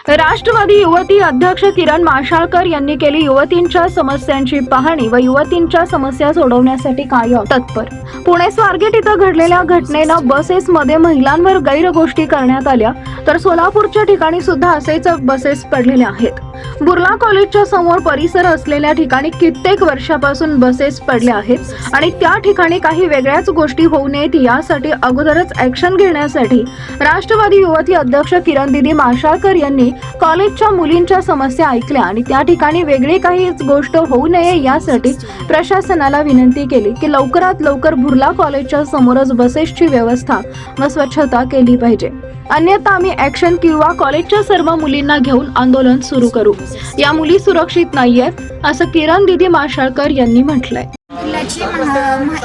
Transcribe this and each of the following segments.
राष्ट्रवादी युवती अध्यक्ष किरण माशाळकर यांनी केली युवतींच्या समस्यांची पाहणी व युवतींच्या समस्या सोडवण्यासाठी कायम तत्पर। पुणे स्वारगेट इथं घडलेल्या घटनेनं बसेसमध्ये महिलांवर गैरगोष्टी करण्यात आल्या, तर सोलापूरच्या ठिकाणी सुद्धा असेच बसेस पडलेले आहेत। बुर्ला कॉलेजच्या समोर परिसर असलेल्या ठिकाणी कित्येक वर्षापासून बसेस पडल्या आहेत आणि त्या ठिकाणी काही वेगळ्याच गोष्टी होऊ नयेत यासाठी अगोदरच ऍक्शन घेण्यासाठी राष्ट्रवादी युवती अध्यक्ष किरण दीदी माशाळकर यांनी कॉलेजच्या मुलींच्या समस्या ऐकल्या आणि त्या ठिकाणी वेगळी काही गोष्ट होऊ नये यासाठी प्रशासनाला विनंती केली की लवकरात लवकर बुर्ला कॉलेजच्या समोरच बसेसची व्यवस्था व स्वच्छता केली पाहिजे, अन्यथा आम्ही ऍक्शन किंवा कॉलेजच्या सर्व मुलींना घेऊन आंदोलन सुरू करू। या मुली सुरक्षित नाहीयेत असं किरण दीदी माशाळकर यांनी म्हटलंय।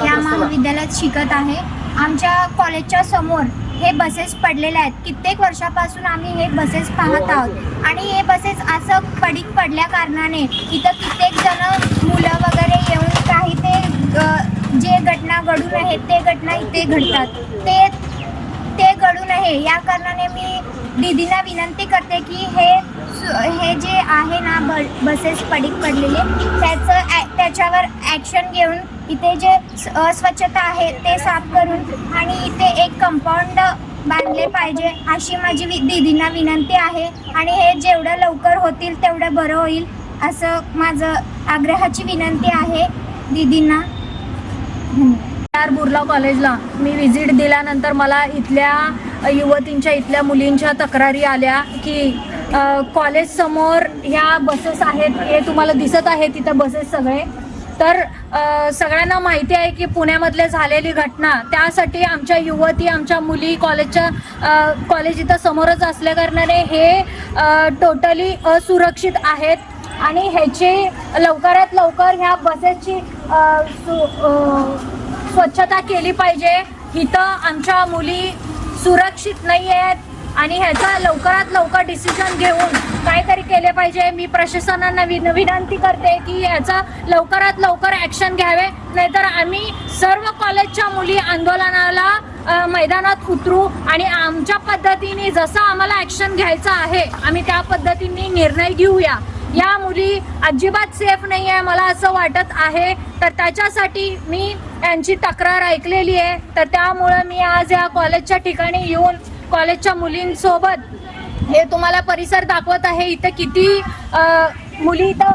या महाविद्यालयात शिकत आहे। आमच्या कॉलेजच्या समोर हे बसेस पडलेले आहेत। कित्येक वर्षापासून आम्ही हे बसेस पाहत आहोत आणि हे बसेस असं पडीक पडल्या कारणाने इथं कित्येक जण मुलं वगैरे येऊन काही ते जे घटना घडून आहेत ते घटना इथे घडतात, ते घडू नये या कारणाने मी दीदींना विनंती करते की हे जे आहे ना बसेस पडीक पडलेले त्याच्यावर ॲक्शन घेऊन इथे जे अस्वच्छता आहे ते साफ करून आणि इथे एक कंपाऊंड बांधले पाहिजे अशी माझी दीदींना विनंती आहे आणि हे जेवढं लवकर होतील तेवढं बरं होईल असं माझं आग्रहाची विनंती आहे दीदींना। बुर्ला कॉलेजला मी व्हिजिट दिल्यानंतर मला इथल्या युवतींच्या इथल्या मुलींच्या तक्रारी आल्या की कॉलेज समोर ह्या बसेस आहेत, हे तुम्हाला दिसत आहे तिथं बसेस सगळे, तर सगळ्यांना माहिती आहे की पुण्यामधले झालेली घटना, त्यासाठी आमच्या युवती आमच्या मुली कॉलेज इथं समोरच असल्या कारणाने हे टोटली असुरक्षित आहेत आणि ह्याची लवकरात लवकर ह्या बसेसची स्वच्छता केली पाहिजे। इथं आमच्या मुली सुरक्षित नाही आहेत आणि ह्याचा लवकरात लवकर डिसिजन घेऊन काहीतरी केले पाहिजे। मी प्रशासनाला विनंती करते की ह्याचा लवकरात लवकर ॲक्शन घ्यावे, नाहीतर आम्ही सर्व कॉलेजच्या मुली आंदोलनाला मैदानात उतरू आणि आमच्या पद्धतीने जसं आम्हाला ॲक्शन घ्यायचं आहे आम्ही त्या पद्धतीने निर्णय घेऊया। या मुली अजिबात सेफ नाही आहे मला असं वाटत आहे, तर त्याच्यासाठी मी यांची तक्रार ऐकलेली आहे, तर त्यामुळे मी आज या कॉलेजच्या ठिकाणी येऊन कॉलेजच्या मुलींसोबत हे तुम्हाला परिसर दाखवत आहे। इथे किती मुली इथं